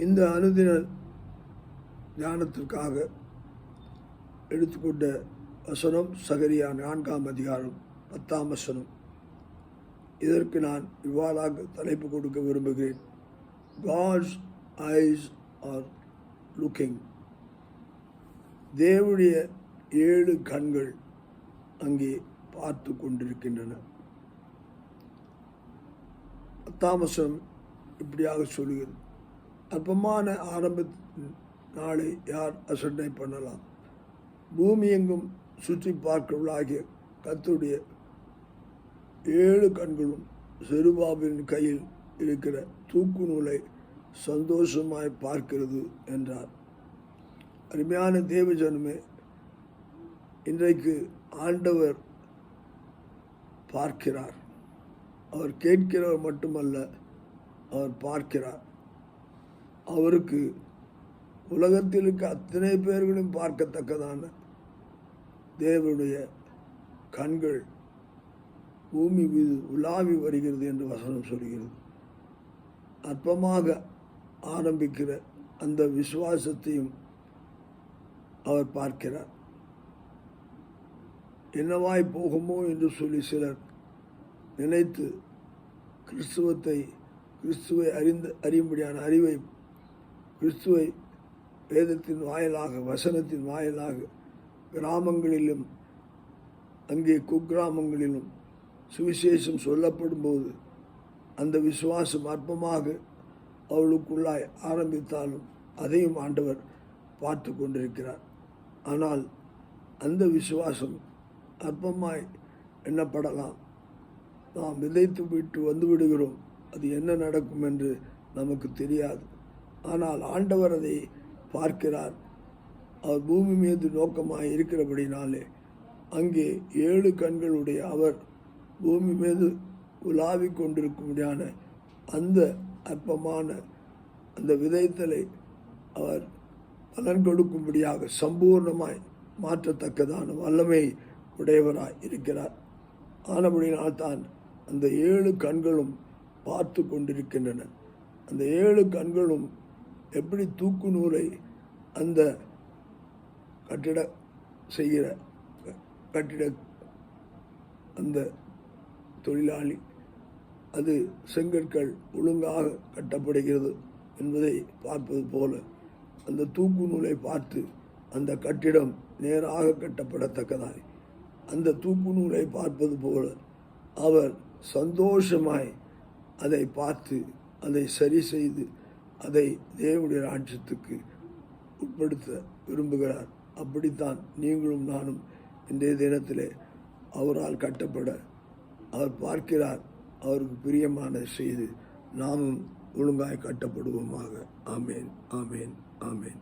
இந்த அனுதின தியானத்திற்காக எடுத்துக்கொண்ட வசனம் சகரியா 4 அதிகாரம் 10 வசனம். இதற்கு நான் இவ்வாறாக தலைப்பு கொடுக்க விரும்புகிறேன். God's eyes are looking. தேவனுடைய 7 கண்கள் அங்கே பார்த்து கொண்டிருக்கின்றன. 10 வசனம் இப்படியாக சொல்லுகிறது, அற்பமான ஆரம்ப நாளை யார் அசட்டை பண்ணலாம்? பூமி எங்கும் சுற்றி பார்க்கிறவர்களாகிய கர்த்தருடைய 7 கண்களும் செருபாபிலின் கையில் இருக்கிற தூக்கு நூலை சந்தோஷமாய் பார்க்கிறது என்றார். அருமையான தேவஜனமே, இன்றைக்கு ஆண்டவர் பார்க்கிறார். அவர் கேட்கிறவர் மட்டுமல்ல, அவர் பார்க்கிறார். அவருக்கு உலகத்தில் இருக்க அத்தனை பேர்களும் பார்க்கத்தக்கதான தேவனுடைய கண்கள் பூமி மீது உலாவி வருகிறது என்று வசனம் சொல்கிறது. அற்பமாக ஆரம்பிக்கிற அந்த விசுவாசத்தையும் அவர் பார்க்கிறார். என்னவாய் போகுமோ என்று சொல்லி சிலர் நினைத்து கிறிஸ்துவை அறியும்படியான அறிவை, கிறிஸ்துவை வேதத்தின் வாயிலாக, வசனத்தின் வாயிலாக கிராமங்களிலும் அங்கே குக்கிராமங்களிலும் சுவிசேஷம் சொல்லப்படும் போது அந்த விசுவாசம் அற்பமாக அவளுக்குள்ளாய் ஆரம்பித்தாலும் அதையும் ஆண்டவர் பார்த்து கொண்டிருக்கிறார். ஆனால் அந்த விசுவாசம் அற்பமாய் எண்ணப்படலாம். நாம் விதைத்து விட்டு வந்து விடுகிறோம், அது என்ன நடக்கும் என்று நமக்கு தெரியாது. ஆனால் ஆண்டவர் அதை பார்க்கிறார். அவர் பூமி மீது நோக்கமாக இருக்கிறபடினாலே அங்கே 7 கண்களுடைய அவர் பூமி மீது உலாவிக் கொண்டிருக்கும்படியான அந்த அற்பமான அந்த விதைத்தலை அவர் பலன் கொடுக்கும்படியாக சம்பூர்ணமாய் மாற்றத்தக்கதான வல்லமை உடையவராய் இருக்கிறார். ஆனபடினால்தான் அந்த 7 கண்களும் பார்த்து கொண்டிருக்கின்றன. அந்த 7 கண்களும் எப்படி தூக்கு நூலை அந்த கட்டிட அந்த தொழிலாளி, அது செங்கற்கள் ஒழுங்காக கட்டப்படுகிறது என்பதை பார்ப்பது போல அந்த தூக்கு நூலை பார்த்து அந்த கட்டிடம் நேராக கட்டப்படத்தக்கதாய் அந்த தூக்கு நூலை பார்ப்பது போல அவர் சந்தோஷமாய் அதை பார்த்து அதை சரி செய்து அதை தேவனுடைய ராஜ்யத்துக்கு உட்படுத்த விரும்புகிறார். அப்படித்தான் நீங்களும் நானும் இன்றைய தினத்திலே அவரால் கட்டப்பட அவர் பார்க்கிறார். அவருக்கு பிரியமான செய்து நாமும் ஒழுங்காய் கட்டப்படுவோமாக. ஆமேன், ஆமேன், ஆமேன்.